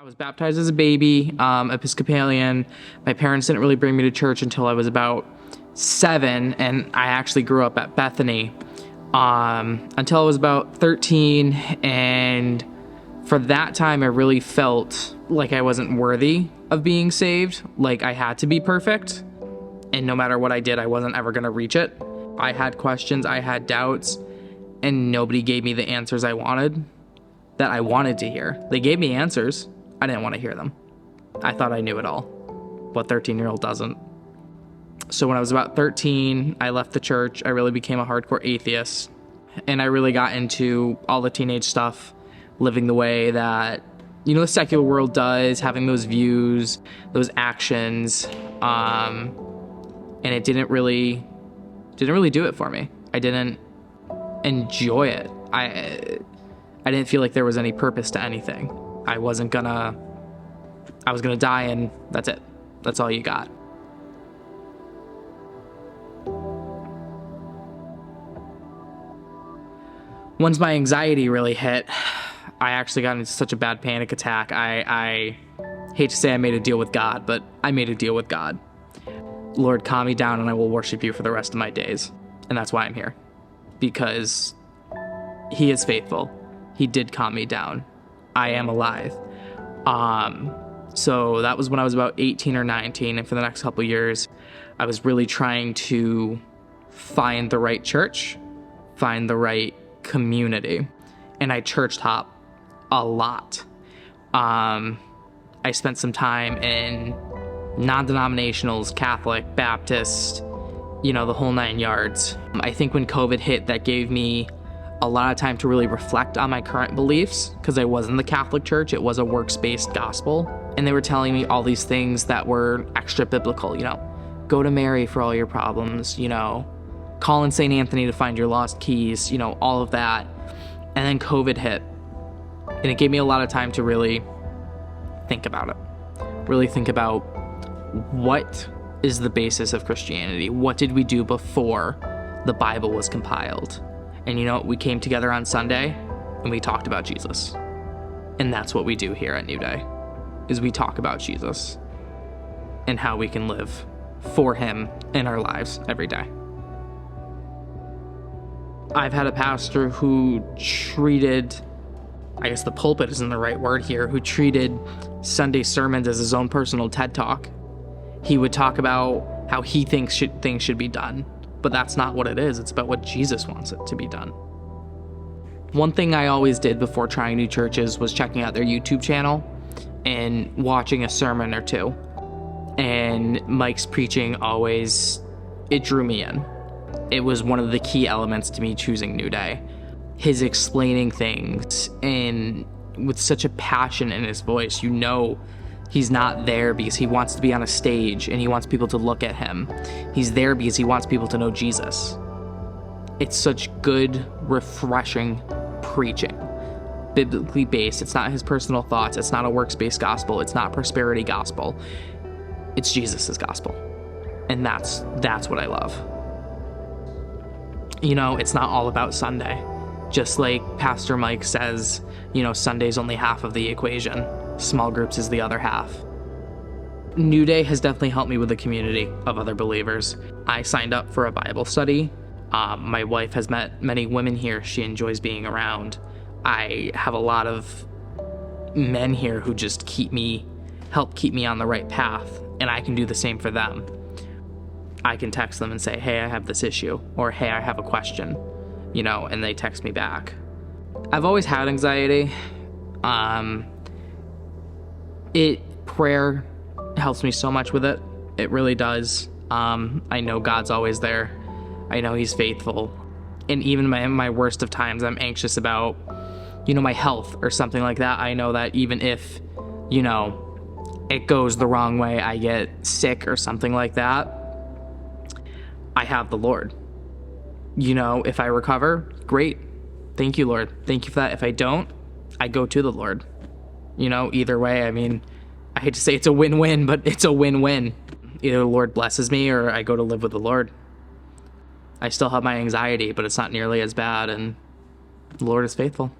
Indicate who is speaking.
Speaker 1: I was baptized as a baby, Episcopalian. My parents didn't really bring me to church until I was about 7, and I actually grew up at Bethany until I was about 13, and for that time I really felt like I wasn't worthy of being saved, like I had to be perfect, and no matter what I did, I wasn't ever going to reach it. I had questions, I had doubts, and nobody gave me the answers I wanted, that I wanted to hear. They gave me answers. I didn't want to hear them. I thought I knew it all. What 13-year-old doesn't? So when I was about 13, I left the church. I really became a hardcore atheist. And I really got into all the teenage stuff, living the way that, the secular world does, having those views, those actions. And it didn't really do it for me. I didn't enjoy it. I didn't feel like there was any purpose to anything. I was gonna die, and that's it. That's all you got. Once my anxiety really hit, I actually got into such a bad panic attack. I hate to say I made a deal with God, but I made a deal with God. Lord, calm me down and I will worship you for the rest of my days. And that's why I'm here. Because he is faithful. He did calm me down. I am alive. So that was when I was about 18 or 19. And for the next couple of years, I was really trying to find the right church, find the right community. And I church hop a lot. I spent some time in non-denominationals, Catholic, Baptist, the whole 9 yards. I think when COVID hit, that gave me a lot of time to really reflect on my current beliefs, because I was in the Catholic Church. It was a works-based gospel, and they were telling me all these things that were extra biblical, go to Mary for all your problems, call in St. Anthony to find your lost keys, all of that. And then COVID hit, and it gave me a lot of time to really think about it, really think about what is the basis of Christianity? What did we do before the Bible was compiled? And we came together on Sunday and we talked about Jesus. And that's what we do here at New Day, is we talk about Jesus and how we can live for him in our lives every day. I've had a pastor who treated, I guess the pulpit isn't the right word here, who treated Sunday sermons as his own personal TED Talk. He would talk about how he thinks things should be done. But that's not what it is. It's about what Jesus wants it to be done. One thing I always did before trying new churches was checking out their YouTube channel and watching a sermon or two. And Mike's preaching it drew me in. It was one of the key elements to me choosing New Day. His explaining things and with such a passion in his voice, he's not there because he wants to be on a stage and he wants people to look at him. He's there because he wants people to know Jesus. It's such good, refreshing preaching. Biblically based. It's not his personal thoughts. It's not a works-based gospel. It's not prosperity gospel. It's Jesus' gospel. And that's what I love. It's not all about Sunday. Just like Pastor Mike says, Sunday's only half of the equation. Small groups is the other half. New Day has definitely helped me with a community of other believers. I signed up for a Bible study. My wife has met many women here she enjoys being around. I have a lot of men here who just help keep me on the right path, and I can do the same for them. I can text them and say, hey, I have this issue, or hey, I have a question, and they text me back. I've always had anxiety. Prayer helps me so much with it. It really does. I know God's always there. I know he's faithful. And even in my worst of times, I'm anxious about, my health or something like that. I know that even if, it goes the wrong way, I get sick or something like that, I have the Lord. If I recover, great. Thank you, Lord. Thank you for that. If I don't, I go to the Lord. Either way, I hate to say it's a win-win, but it's a win-win. Either the Lord blesses me or I go to live with the Lord. I still have my anxiety, but it's not nearly as bad, and the Lord is faithful.